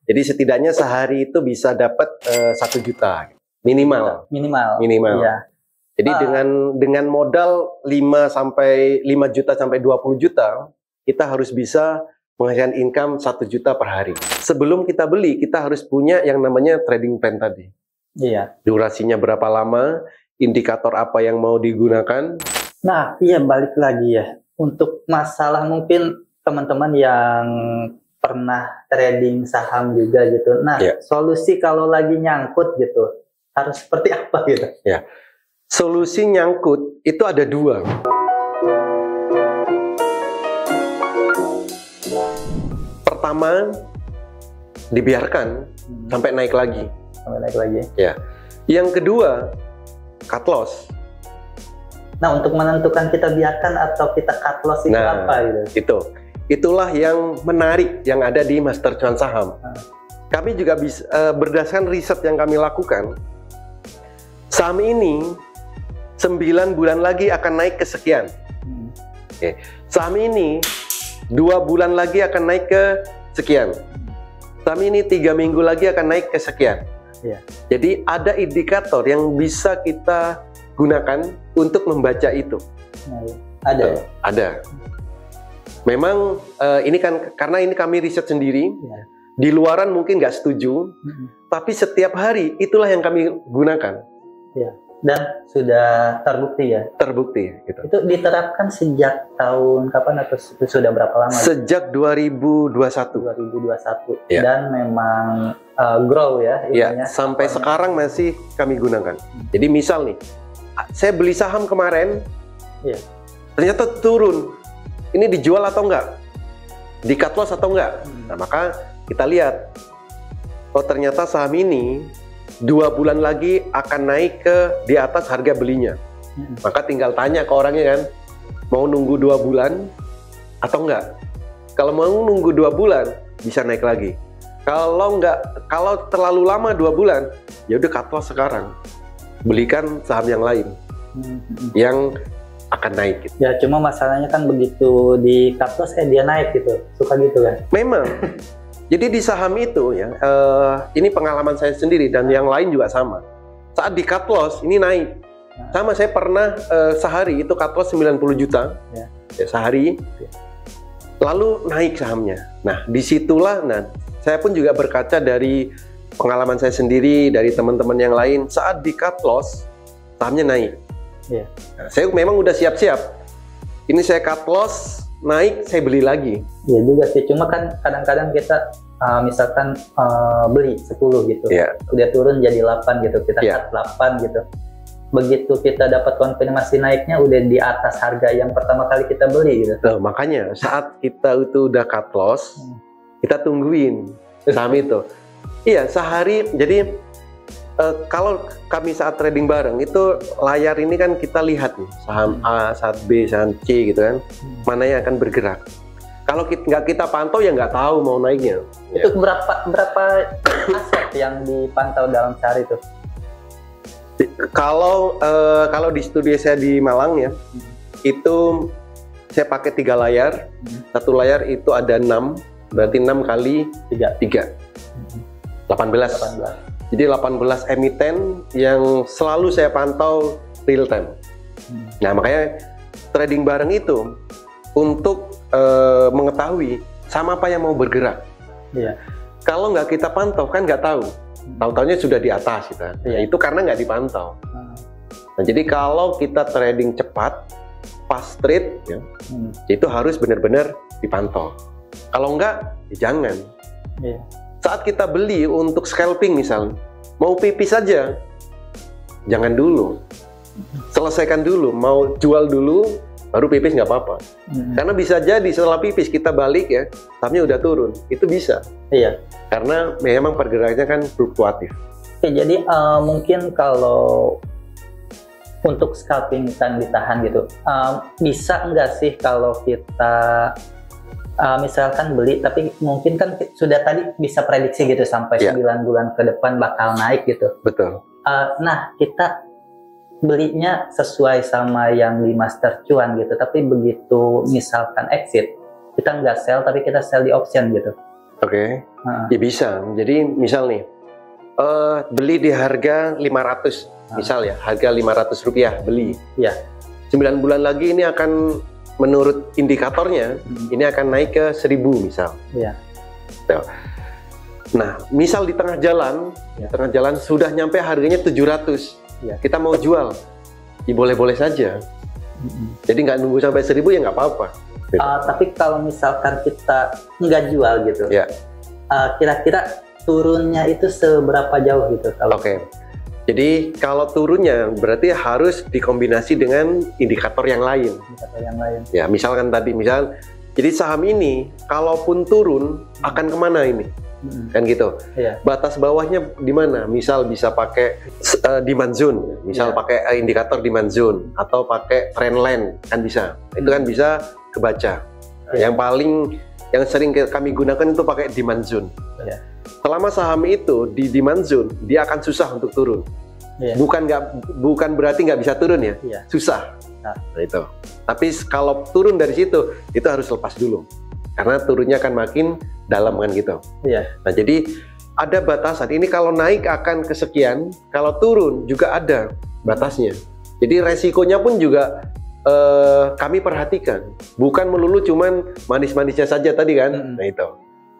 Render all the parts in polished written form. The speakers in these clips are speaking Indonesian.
Jadi setidaknya sehari itu bisa dapat 1 juta minimal. Minimal. Iya. Jadi dengan modal 5 juta sampai 20 juta, kita harus bisa menghasilkan income 1 juta per hari. Sebelum kita beli, kita harus punya yang namanya trading plan tadi. Iya. Durasinya berapa lama, indikator apa yang mau digunakan. Nah, iya, balik lagi ya. Untuk masalah mungkin teman-teman yang pernah trading saham juga gitu. Nah, solusi kalau lagi nyangkut gitu, harus seperti apa gitu? Ya. Solusi nyangkut itu ada 2. Pertama, dibiarkan sampai naik lagi. Ya. Yang kedua, cut loss. Nah, untuk menentukan kita biarkan atau kita cut loss itu apa gitu? Itulah yang menarik yang ada di Master Cuan Saham. Kami juga bisa berdasarkan riset yang kami lakukan, saham ini 9 bulan lagi akan naik ke sekian. Saham ini 2 bulan lagi akan naik ke sekian. Saham ini 3 minggu lagi akan naik ke sekian. Jadi ada indikator yang bisa kita gunakan untuk membaca itu. Ada. Memang ini kan karena ini kami riset sendiri. Di luaran mungkin nggak setuju, tapi setiap hari itulah yang kami gunakan. Dan sudah terbukti ya? Terbukti. Gitu. Itu diterapkan sejak tahun kapan atau sudah berapa lama? Sejak 2021. 2021. Dan memang grow ya? Sampai sekarang masih kami gunakan. Jadi misal nih, saya beli saham kemarin, ternyata turun. Ini dijual atau enggak? Di cut loss atau enggak? Nah, maka kita lihat, oh ternyata saham ini 2 bulan lagi akan naik ke di atas harga belinya. Maka tinggal tanya ke orangnya kan, mau nunggu 2 bulan atau enggak? Kalau mau nunggu 2 bulan, bisa naik lagi. Kalau enggak, kalau terlalu lama 2 bulan, ya udah cut loss sekarang. Belikan saham yang lain yang akan naik gitu. Ya cuma masalahnya kan begitu di cut loss dia naik gitu, suka gitu kan? Memang. Jadi di saham itu ya, ini pengalaman saya sendiri dan yang lain juga sama. Saat di cut loss ini naik. Sama saya pernah sehari itu cut loss 90 juta sehari. Lalu naik sahamnya. Nah disitulah, saya pun juga berkaca dari pengalaman saya sendiri, dari teman-teman yang lain. Saat di cut loss sahamnya naik. Nah, saya memang udah siap-siap. Ini saya cut loss, naik, saya beli lagi. Iya juga sih, cuma kan kadang-kadang kita misalkan beli 10 gitu, udah turun jadi 8 gitu, kita cut 8 gitu. Begitu kita dapat konfirmasi naiknya udah di atas harga yang pertama kali kita beli gitu. Makanya saat kita itu udah cut loss, kita tungguin saham itu. Iya, sehari. Jadi kalau kami saat trading bareng itu layar ini kan kita lihat nih saham A, saham B, saham C gitu kan, mana yang akan bergerak. Kalau nggak kita pantau ya nggak tahu mau naiknya. Itu berapa aset yang dipantau dalam sehari itu? Kalau di studio saya di Malang ya, itu saya pakai 3 layar. Satu layar itu ada 6, berarti 6 kali 3. 18. Jadi 18 emiten yang selalu saya pantau real time. Nah makanya trading bareng itu untuk mengetahui sama apa yang mau bergerak. Kalau nggak kita pantau kan nggak tahu. Tahu-taunya sudah di atas gitu. Itu karena nggak dipantau. Nah jadi kalau kita trading cepat, fast trade, itu harus benar-benar dipantau. Kalau nggak, ya jangan. Saat kita beli untuk scalping misalnya, mau pipis saja, jangan dulu. Selesaikan dulu, mau jual dulu, baru pipis nggak apa-apa. Karena bisa jadi setelah pipis kita balik ya, sahamnya udah turun, itu bisa. Karena memang pergerakannya kan fluktuatif. Jadi mungkin kalau untuk scalping kan ditahan gitu, bisa nggak sih kalau kita misalkan beli, tapi mungkin kan sudah tadi bisa prediksi gitu sampai 9 bulan ke depan bakal naik gitu. Betul. Nah, kita belinya sesuai sama yang di Master Cuan gitu, tapi begitu misalkan exit, kita nggak sell, tapi kita sell di option gitu. Oke. Ya bisa. Jadi misal nih, beli di harga 500, misal ya, harga Rp500 beli. Iya. 9 bulan lagi ini akan, menurut indikatornya, ini akan naik ke 1000 misal. Iya. Nah, misal di tengah jalan, sudah nyampe harganya 700, kita mau jual, ya boleh-boleh saja. Jadi nggak nunggu sampai 1000 ya nggak apa-apa. Tapi kalau misalkan kita nggak jual gitu, kira-kira turunnya itu seberapa jauh gitu? Oke. Jadi kalau turunnya berarti harus dikombinasi dengan indikator yang lain. Ya, misalkan tadi, jadi saham ini kalaupun turun akan kemana ini? Kan gitu. Batas bawahnya di mana? Misal bisa pakai demand zone, misal pakai indikator demand zone atau pakai trend line kan bisa. Itu kan bisa kebaca. Yang sering kami gunakan itu pakai demand zone. Selama saham itu di demand zone, dia akan susah untuk turun. Bukan berarti nggak bisa turun ya, susah. Nah, itu. Tapi kalau turun dari situ, itu harus lepas dulu, karena turunnya akan makin dalam kan gitu. Nah, jadi ada batasan. Ini kalau naik akan kesekian, kalau turun juga ada batasnya. Jadi resikonya pun juga kami perhatikan. Bukan melulu cuman manis-manisnya saja tadi kan. Nah itu.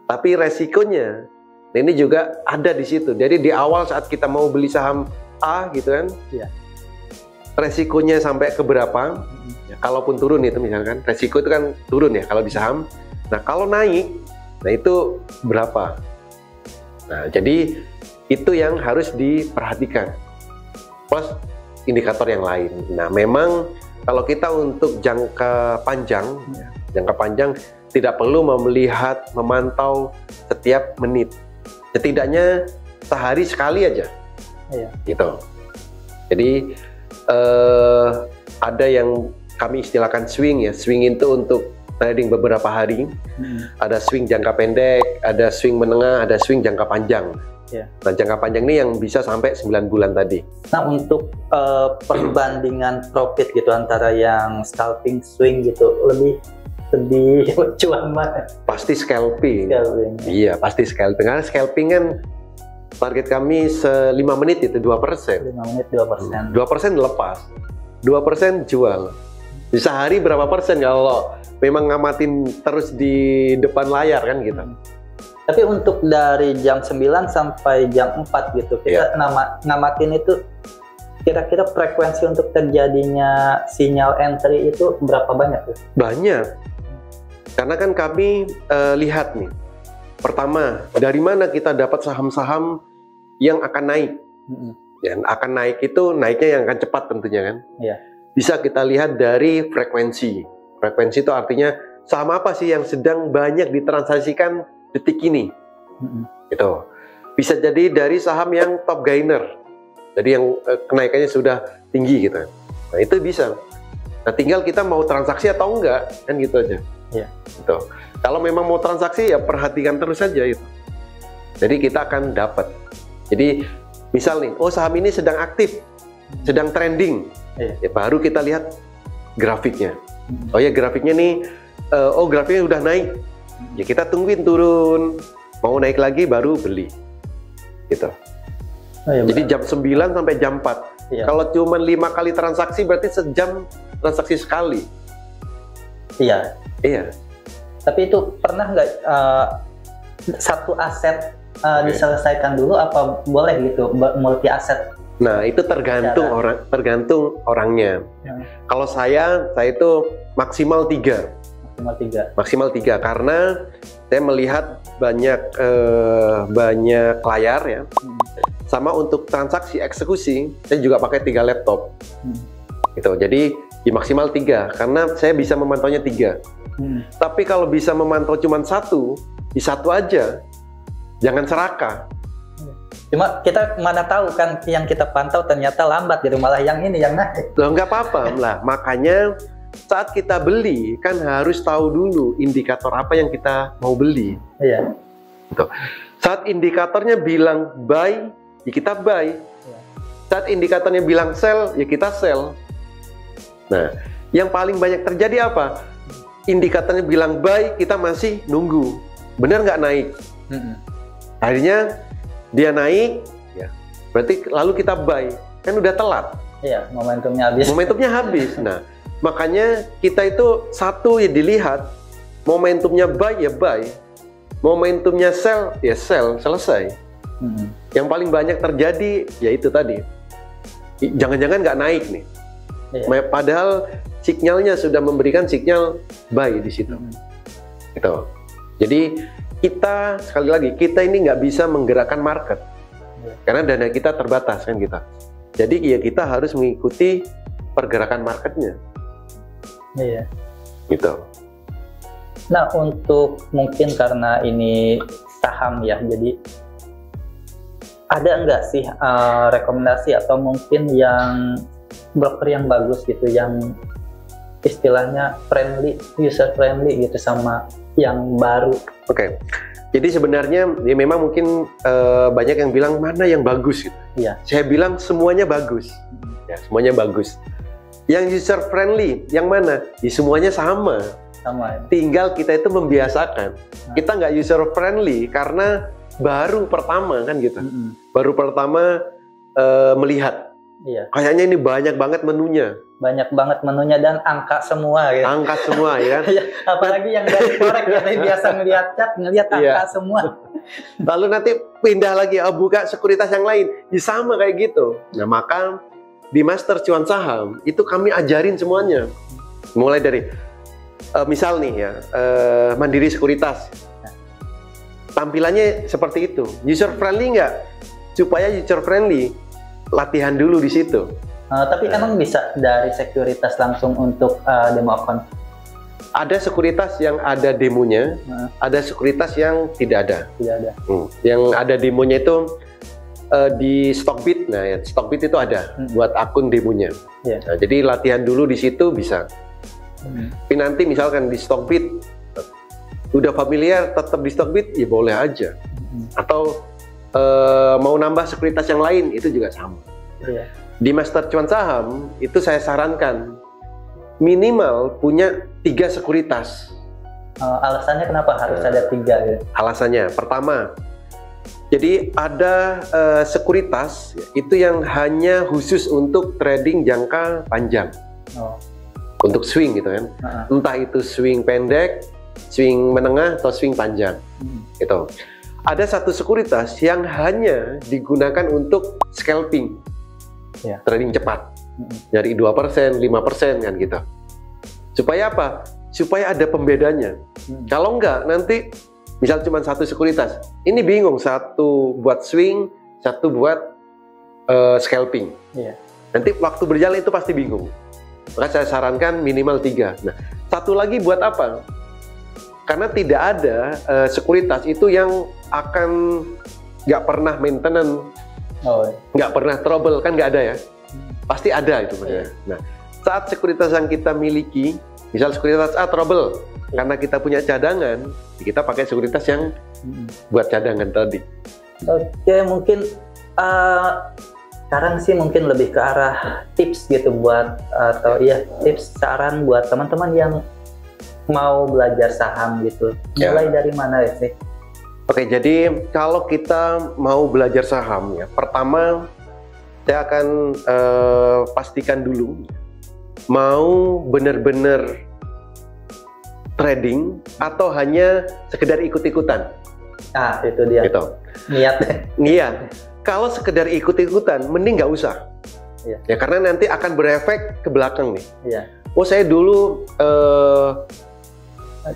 Tapi resikonya ini juga ada di situ. Jadi di awal saat kita mau beli saham A gitu kan, resikonya sampai ke berapa? Kalaupun turun itu misalkan, resiko itu kan turun ya kalau di saham. Nah kalau naik, nah itu berapa? Nah jadi itu yang harus diperhatikan. Plus indikator yang lain. Nah memang kalau kita untuk jangka panjang tidak perlu melihat, memantau setiap menit. Setidaknya sehari sekali aja. Gitu. Jadi ada yang kami istilahkan swing ya. Swing itu untuk trading beberapa hari. Ada swing jangka pendek, ada swing menengah, ada swing jangka panjang. Nah jangka panjang ini yang bisa sampai 9 bulan tadi. Nah untuk perbandingan profit gitu antara yang scalping, swing gitu, lebih cuan mana? Pasti scalping. Iya pasti scalping. Karena scalping kan target kami 5 menit itu 2%. 5 menit 2%. 2% lepas, 2% jual. Di sehari berapa persen kalau memang ngamatin terus di depan layar kan gitu. Tapi untuk dari jam 9 sampai jam 4 gitu, kita ngamatin itu kira-kira frekuensi untuk terjadinya sinyal entry itu berapa banyak tuh? Banyak. Karena kan kami lihat nih, pertama dari mana kita dapat saham-saham yang akan naik. Dan akan naik itu naiknya yang akan cepat tentunya kan. Bisa kita lihat dari frekuensi. Frekuensi itu artinya saham apa sih yang sedang banyak ditransaksikan detik ini. Gitu. Bisa jadi dari saham yang top gainer, jadi yang kenaikannya sudah tinggi gitu. Nah itu bisa. Nah tinggal kita mau transaksi atau enggak kan gitu aja. Gitu. Kalau memang mau transaksi ya perhatikan terus saja itu. Jadi kita akan dapat. Jadi misal nih, oh saham ini sedang aktif, sedang trending, ya baru kita lihat grafiknya. Oh ya grafiknya nih, oh grafiknya udah naik. Ya kita tungguin turun, mau naik lagi baru beli, gitu. Jadi jam 9 sampai jam 4. Kalau cuma 5 kali transaksi berarti sejam transaksi sekali. Iya. Tapi itu pernah nggak satu aset diselesaikan dulu apa boleh gitu multi aset? Nah itu tergantung orangnya. Kalau saya itu maksimal 3. Maksimal 3 karena saya melihat banyak layar ya. Sama untuk transaksi eksekusi saya juga pakai 3 laptop. Gitu. Jadi di maksimal 3 karena saya bisa memantaunya 3. Tapi kalau bisa memantau cuma 1, di 1 aja, jangan serakah. Cuma kita mana tahu kan yang kita pantau ternyata lambat gitu, malah yang ini yang naik. Loh nggak apa-apa lah, makanya saat kita beli kan harus tahu dulu indikator apa yang kita mau beli. Gitu. Saat indikatornya bilang buy, ya kita buy. Saat indikatornya bilang sell, ya kita sell. Nah, yang paling banyak terjadi apa? Indikatornya bilang buy, kita masih nunggu. Benar nggak naik? Akhirnya dia naik, ya. Berarti lalu kita buy, kan udah telat. Iya, momentumnya habis. Momentumnya habis. Nah, makanya kita itu satu ya dilihat, momentumnya buy ya buy, momentumnya sell ya sell, selesai. Yang paling banyak terjadi ya itu tadi. Jangan-jangan nggak naik nih. Iya. Padahal sinyalnya sudah memberikan sinyal buy di situ. Gitu. Jadi kita sekali lagi kita ini nggak bisa menggerakkan market karena dana kita terbatas kan kita. Jadi ya kita harus mengikuti pergerakan marketnya. Iya. Gitu. Nah untuk mungkin karena ini saham ya, jadi ada nggak sih rekomendasi atau mungkin yang broker yang bagus gitu, yang istilahnya friendly, user friendly gitu sama yang baru? Oke. Jadi sebenarnya ya memang mungkin banyak yang bilang mana yang bagus gitu. Iya. Saya bilang semuanya bagus. Ya, semuanya bagus. Yang user friendly yang mana? Ya, semuanya sama. Sama. Ya? Tinggal kita itu membiasakan. Kita nggak user friendly karena baru pertama kan gitu. Baru pertama melihat. Iya. Kayaknya ini banyak banget menunya. Banyak banget menunya dan angka semua gitu. Angka semua ya kan. Apalagi yang dari korek ya, biasa ngelihat angka semua. Lalu nanti pindah lagi, buka sekuritas yang lain, ya sama kayak gitu. Nah maka di Master Cuan Saham itu kami ajarin semuanya. Mulai dari misal nih ya, Mandiri Sekuritas. Tampilannya seperti itu. User friendly nggak? Supaya user friendly, latihan dulu di situ. Tapi emang bisa dari sekuritas langsung untuk demo account? Ada sekuritas yang ada demonya, ada sekuritas yang tidak ada. Tidak ada. Yang ada demonya itu di Stockbit. Nah, ya, Stockbit itu ada buat akun demonya. Yeah. Nah, jadi latihan dulu di situ bisa. Tapi nanti misalkan di Stockbit udah familiar, tetap di Stockbit, ya boleh aja. Atau mau nambah sekuritas yang lain, itu juga sama. Yeah. Di Master Cuan Saham itu saya sarankan minimal punya 3 sekuritas. Alasannya kenapa harus ada 3 gitu? Alasannya pertama, jadi ada sekuritas itu yang hanya khusus untuk trading jangka panjang, untuk swing gitu kan. Entah itu swing pendek, swing menengah atau swing panjang. Gitu. Ada satu sekuritas yang hanya digunakan untuk scalping. Trading cepat, dari 2%, 5% kan gitu. Supaya apa? Supaya ada pembedanya. Kalau enggak, nanti misal cuma satu sekuritas, ini bingung, satu buat swing, satu buat scalping. Nanti waktu berjalan itu pasti bingung. Maka saya sarankan minimal 3. Nah, satu lagi buat apa? Karena tidak ada sekuritas itu yang akan nggak pernah maintenance. Nggak pernah trouble, kan nggak ada ya, pasti ada itu. Nah, saat sekuritas yang kita miliki, misal sekuritas A trouble, karena kita punya cadangan, kita pakai sekuritas yang buat cadangan tadi. Oke, mungkin sekarang sih mungkin lebih ke arah tips gitu buat, atau iya tips saran buat teman-teman yang mau belajar saham gitu. Mulai dari mana ya sih? Oke, jadi kalau kita mau belajar saham ya, pertama saya akan pastikan dulu mau benar-benar trading atau hanya sekedar ikut-ikutan. Itu dia. Gitu. Niat. Iya. Kalau sekedar ikut-ikutan, mending nggak usah. Ya karena nanti akan berefek ke belakang nih. Saya dulu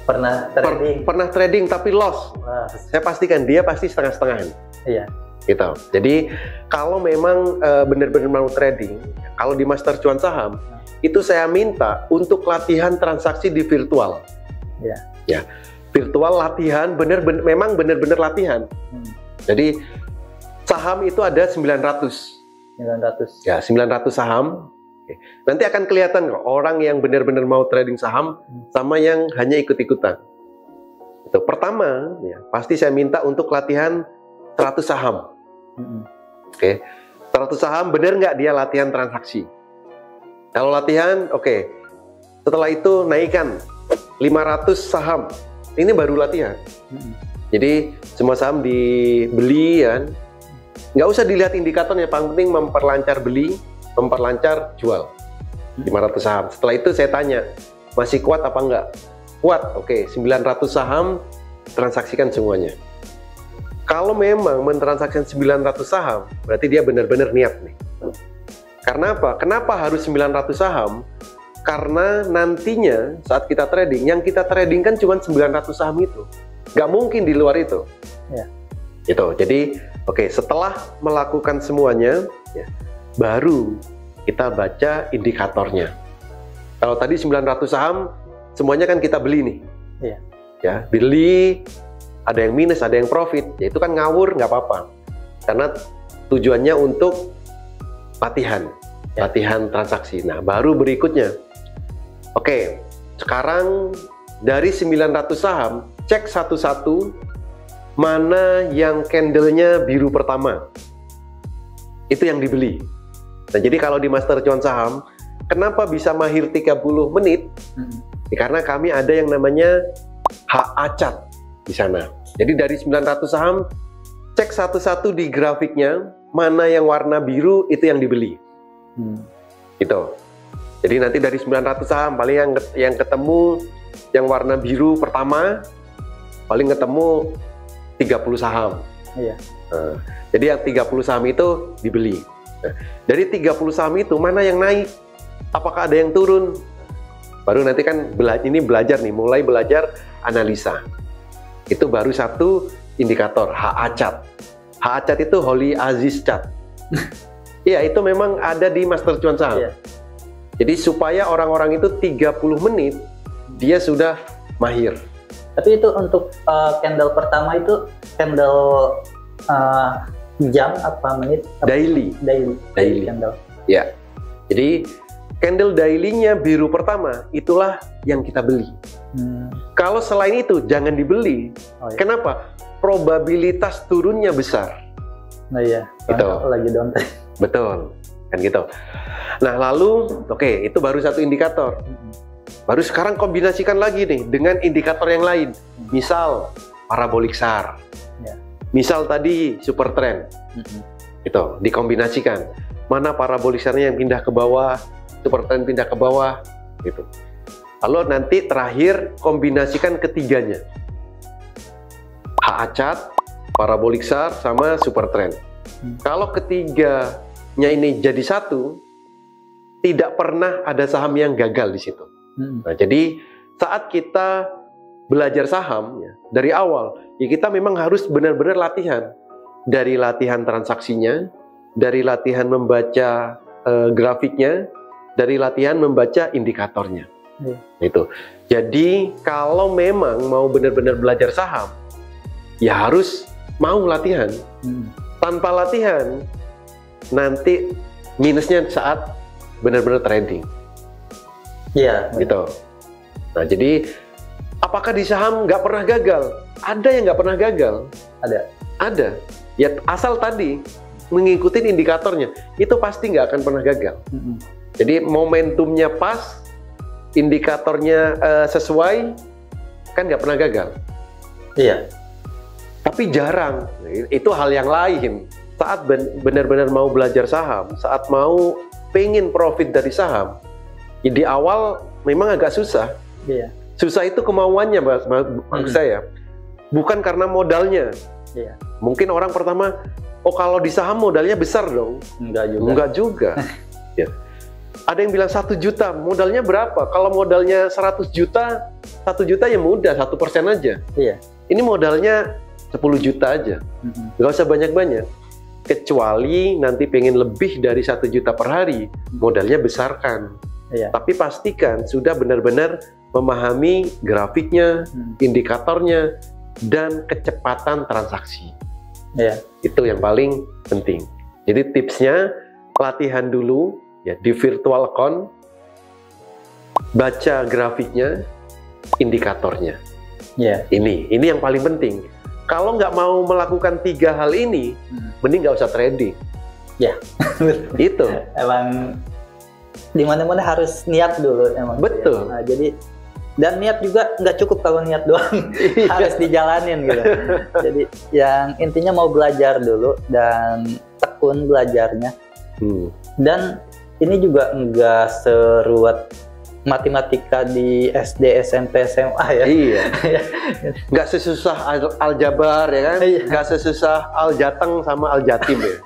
pernah trading tapi loss. Saya pastikan dia pasti setengah-setengahan. Gitu. Jadi kalau memang benar-benar mau trading, kalau di Master Cuan Saham itu saya minta untuk latihan transaksi di virtual. Ya, virtual latihan, memang benar-benar latihan. Jadi saham itu ada 900. Ya, 900 saham. Nanti akan kelihatan kok orang yang benar-benar mau trading saham sama yang hanya ikut-ikutan. Itu pertama, ya, pasti saya minta untuk latihan 100 saham. 100 saham, benar nggak dia latihan transaksi? Kalau latihan, setelah itu naikkan 500 saham. Ini baru latihan. Jadi semua saham dibeli kan, nggak usah dilihat indikatornya, paling penting memperlancar beli, memperlancar jual 500 saham. Setelah itu saya tanya, masih kuat apa enggak? Kuat, oke, 900 saham transaksikan semuanya. Kalau memang mentransaksikan 900 saham, berarti dia benar-benar niat nih. Karena apa? Kenapa harus 900 saham? Karena nantinya saat kita trading, yang kita trading kan cuma 900 saham itu. Nggak mungkin di luar itu. Ya. Gitu. Jadi, oke, setelah melakukan semuanya, ya, baru kita baca indikatornya. Kalau tadi 900 saham, semuanya kan kita beli nih. Iya. Ya, beli, ada yang minus, ada yang profit. Ya, itu kan ngawur, nggak apa-apa. Karena tujuannya untuk latihan. Ya. Latihan transaksi. Nah, baru berikutnya. Oke, sekarang dari 900 saham, cek satu-satu mana yang candle-nya biru pertama. Itu yang dibeli. Nah, jadi kalau di Master Cuan Saham, kenapa bisa mahir 30 menit? Karena kami ada yang namanya HACAT di sana. Jadi dari 900 saham, cek satu-satu di grafiknya, mana yang warna biru itu yang dibeli. Gitu. Jadi nanti dari 900 saham, paling yang ketemu yang warna biru pertama, paling ketemu 30 saham. Iya. Nah, jadi yang 30 saham itu dibeli. Nah, dari 30 saham itu mana yang naik? Apakah ada yang turun? Baru nanti kan ini belajar nih, mulai belajar analisa. Itu baru satu indikator, HACAT. HACAT itu Holy Aziz Chat. Iya, itu memang ada di Master Cuan Saham. Iya. Jadi supaya orang-orang itu 30 menit dia sudah mahir. Tapi itu untuk candle pertama itu candle jam apa menit? Daily. Candle. Ya. Jadi candle daily-nya biru pertama itulah yang kita beli. Kalau selain itu jangan dibeli. Oh, iya. Kenapa? Probabilitas turunnya besar. Nah iya. Itu lagi downtrend. Betul. Kan gitu. Nah lalu, oke, itu baru satu indikator. Baru sekarang kombinasikan lagi nih dengan indikator yang lain. Misal parabolic SAR. Ya. Misal tadi super trend. Itu dikombinasikan. Mana parabolic SAR-nya yang pindah ke bawah, super trend pindah ke bawah, gitu. Lalu nanti terakhir kombinasikan ketiganya. HACAT, parabolic SAR sama super trend. Kalau ketiganya ini jadi satu, tidak pernah ada saham yang gagal di situ. Nah, jadi saat kita belajar saham ya, dari awal, ya kita memang harus benar-benar latihan. Dari latihan transaksinya, dari latihan membaca grafiknya, dari latihan membaca indikatornya. Itu. Jadi kalau memang mau benar-benar belajar saham, ya harus mau latihan. Tanpa latihan, nanti minusnya saat benar-benar trading. Iya. Gitu. Nah, jadi apakah di saham nggak pernah gagal? Ada yang nggak pernah gagal. Ada. Ya asal tadi mengikuti indikatornya, itu pasti nggak akan pernah gagal. Jadi momentumnya pas, indikatornya sesuai, kan nggak pernah gagal. Iya. Tapi jarang. Itu hal yang lain. Saat benar-benar mau belajar saham, saat mau pengen profit dari saham, ya di awal memang agak susah. Iya. Susah itu kemauannya, maksud saya. Bukan karena modalnya. Iya. Mungkin orang pertama, oh kalau di saham modalnya besar dong. Enggak juga. Ya. Ada yang bilang 1 juta, modalnya berapa? Kalau modalnya 100 juta, 1 juta ya mudah, 1% aja. Iya. Ini modalnya 10 juta aja. Nggak usah banyak-banyak. Kecuali nanti pengen lebih dari 1 juta per hari, modalnya besarkan. Iya. Tapi pastikan sudah benar-benar memahami grafiknya, indikatornya, dan kecepatan transaksi. Iya. Itu yang paling penting. Jadi tipsnya, latihan dulu ya di virtual account, baca grafiknya, indikatornya. Iya. Ini yang paling penting. Kalau nggak mau melakukan 3 hal ini, mending nggak usah trading. Ya, itu. Emang di mana-mana harus niat dulu emang. Betul. Nah, jadi Dan niat juga nggak cukup kalau niat doang, harus dijalanin gitu. Jadi yang intinya mau belajar dulu dan tekun belajarnya. Dan ini juga nggak seruat matematika di SD, SMP, SMA ya. Iya. Nggak sesusah aljabar ya kan? Nggak sesusah aljateng sama aljatim ya.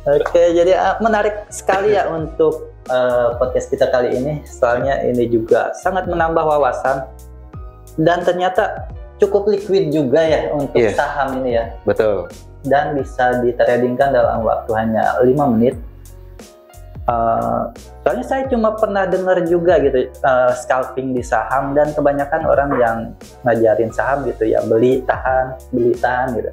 Oke, jadi menarik sekali ya untuk podcast kita kali ini. Soalnya ini juga sangat menambah wawasan dan ternyata cukup liquid juga ya untuk saham ini ya. Betul. Dan bisa ditradingkan dalam waktu hanya 5 menit. Soalnya saya cuma pernah dengar juga gitu scalping di saham, dan kebanyakan orang yang ngajarin saham gitu ya beli tahan gitu.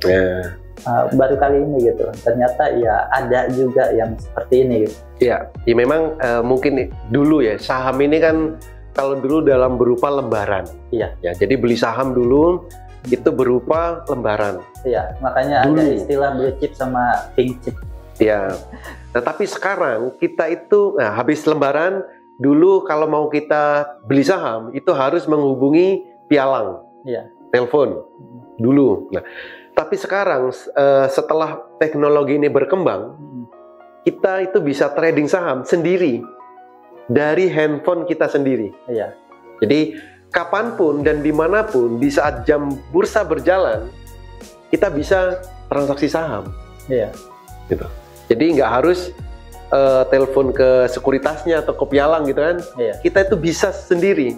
Baru kali ini gitu ternyata ya ada juga yang seperti ini gitu. Ya memang mungkin dulu ya saham ini kan kalau dulu dalam berupa lembaran. Iya. Ya jadi beli saham dulu itu berupa lembaran. Iya, makanya dulu ada istilah blue chip sama pink chip. Ya, nah, tapi sekarang kita itu habis lembaran dulu kalau mau kita beli saham itu harus menghubungi pialang, telepon dulu. Nah, tapi sekarang setelah teknologi ini berkembang, kita itu bisa trading saham sendiri dari handphone kita sendiri. Iya. Jadi kapanpun dan dimanapun di saat jam bursa berjalan kita bisa transaksi saham. Iya. Gitu. Jadi nggak harus telepon ke sekuritasnya atau ke pialang gitu kan. Iya. Kita itu bisa sendiri.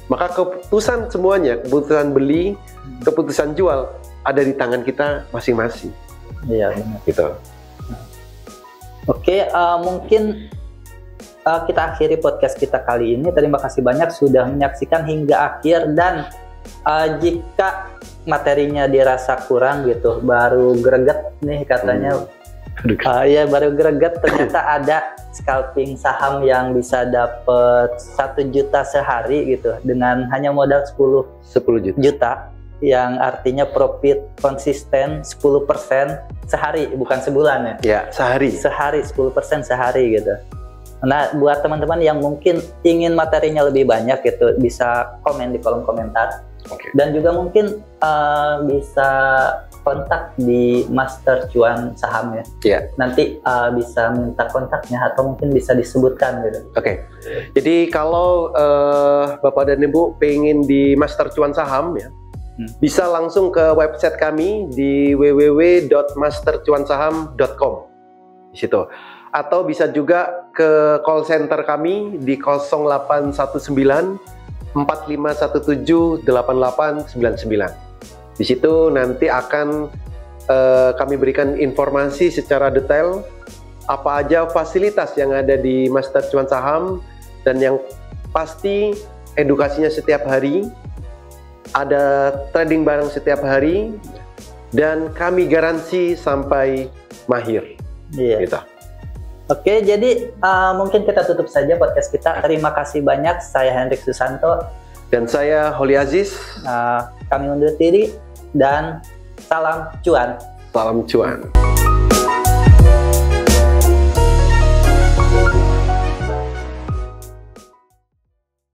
Maka keputusan semuanya, keputusan beli, keputusan jual ada di tangan kita masing-masing. Iya, benar. Gitu. Oke, mungkin kita akhiri podcast kita kali ini. Terima kasih banyak sudah menyaksikan hingga akhir, dan jika materinya dirasa kurang gitu, baru greget nih katanya. Ya baru greget ternyata ada scalping saham yang bisa dapat 1 juta sehari gitu dengan hanya modal 10 juta, yang artinya profit konsisten 10% sehari, bukan sebulan ya. Ya, sehari 10% sehari gitu. Nah, buat teman-teman yang mungkin ingin materinya lebih banyak gitu, bisa komen di kolom komentar. Dan juga mungkin bisa kontak di Master Cuan Saham ya. Iya. Nanti bisa minta kontaknya atau mungkin bisa disebutkan gitu. Oke. Jadi kalau Bapak dan Ibu pengen di Master Cuan Saham ya, bisa langsung ke website kami di www.mastercuansaham.com di situ. Atau bisa juga ke call center kami di 0819 4517 8899. Di situ nanti akan kami berikan informasi secara detail apa aja fasilitas yang ada di Master Cuan Saham, dan yang pasti edukasinya setiap hari, ada trading bareng setiap hari, dan kami garansi sampai mahir. Iya. Gitu. Oke, jadi mungkin kita tutup saja podcast kita. Terima kasih banyak. Saya Hendrik Susanto. Dan saya Holly Aziz. Kami undur diri dan salam cuan. Salam cuan.